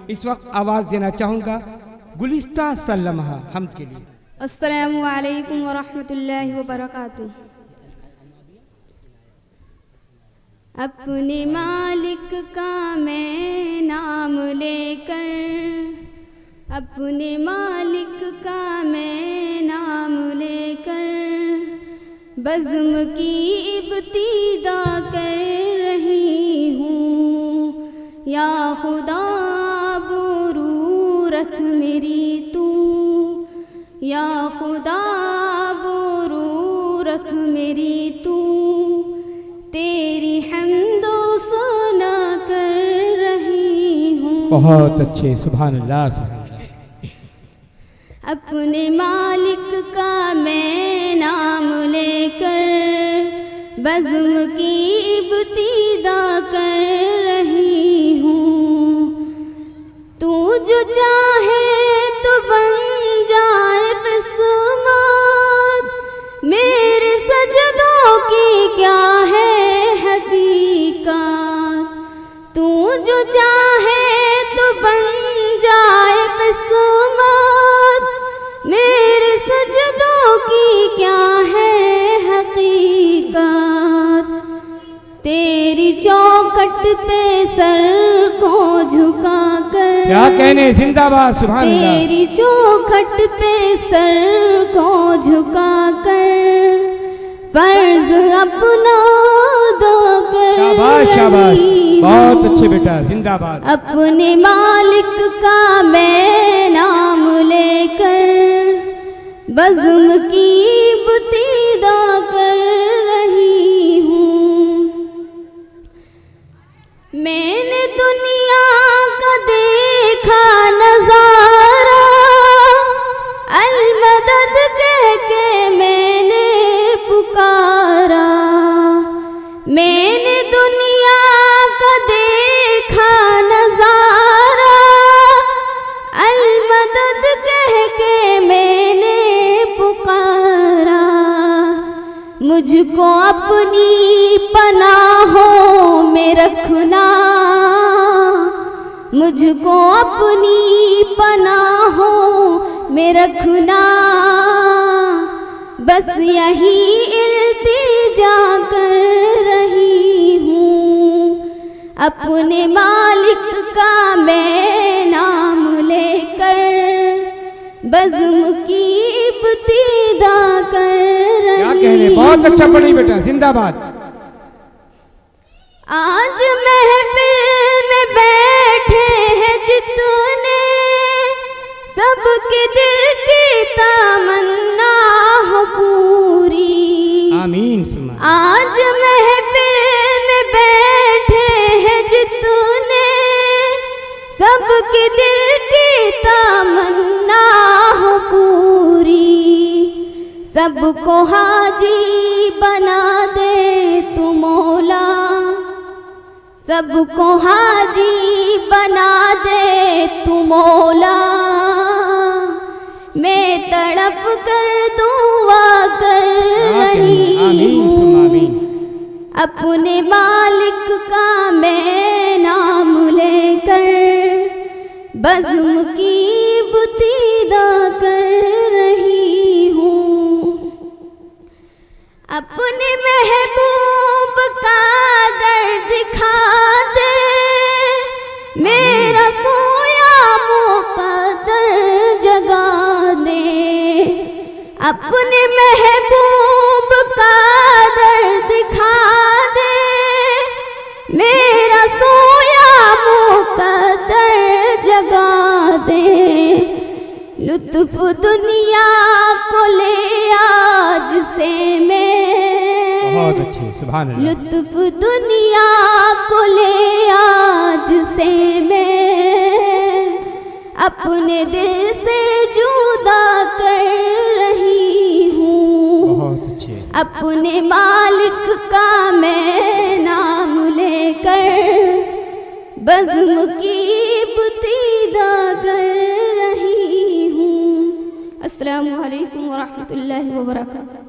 इस वक्त आवाज़ देना चाहूँगा गुलिस्ता सल्लमहा हमद के लिए। अस्सलामु अलैकुम व रहमतुल्लाहि व बरकातुहू। अपने मालिक का मैं नाम लेकर, अपने मालिक का मैं नाम लेकर बज़्म की इब्तिदा कर रही हूँ। या खुदा बुरू रख मेरी तू, या खुदा बुरू रख मेरी तू, तेरी हम्दो सना कर रही हूँ। बहुत अच्छे, सुभान अल्लाह सुभान अल्लाह। अपने मालिक का मैं नाम लेकर बज़्म की इब्तिदा कर रही हूँ। तू जो चाहे तो बन जाए किस्मत, मेरे सजदों की क्या है हकीकत। तू जो चाहे तो बन जाए किस्मत, मेरे सजदों की क्या है हकीकत। तेरी चौखट पे सर को झुका कर, क्या कहने, जिंदाबाद सुभान अल्लाह। तेरी चौखट पे सर को झुका कर फर्ज अपना अदा कर शाबाश शाबाश, रही बहुत हूँ। अच्छे बेटा, जिंदाबाद। अपने मालिक का मैं नाम लेकर बज़्म की इब्तिदा कर रही हूँ। मैंने दुनिया का देखा नजारा, अल मदद कह के मैंने पुकारा। मैंने दुनिया का देखा नजारा, अल मदद कह के मैंने पुकारा। मुझको अपनी पनाहों में रखना, मुझको अपनी पनाहों में रखना, बस यही इल्तिजा कर रही हूँ। अपने मालिक का मैं नाम लेकर बज़्म की इब्तिदा कर रही हूँ। क्या कहने, बहुत अच्छा पढ़ी बेटा, जिंदाबाद। आज महफिल में बैठे हैं जितने, सबके दिल की तमन्ना हो पूरी। आमीन सुमा। आज महफिल में बैठे हैं जितने, सबके दिल की तमन्ना हो पूरी। सबको हाजी बना दे तू मौला, सबको हाजी बना दे तू मौला। मैं तड़प कर दुआ कर रही हूँ। अपने मालिक का मैं नाम लेकर बज़्म की इब्तिदा कर रही हूँ। अपने महबूब का दर्द दिखा दे, मेरा सोया मुक़द्दर जगा दे। अपने महबूब का दर्द दिखा दे, मेरा सोया मुक़द्दर जगा दे। लुत्फ़ दुनिया को ले आज से मैं, बहुत अच्छे, सुभान अल्लाह। लुत्फ़ दुनिया को ले आज से मैं अपने दिल से जुदा कर रही हूँ। बहुत अच्छे। अपने मालिक का मैं नाम लेकर बज़्म की इब्तिदा कर रही हूँ। अस्सलामु अलैकुम व रहमतुल्लाहि व बरकातुहू।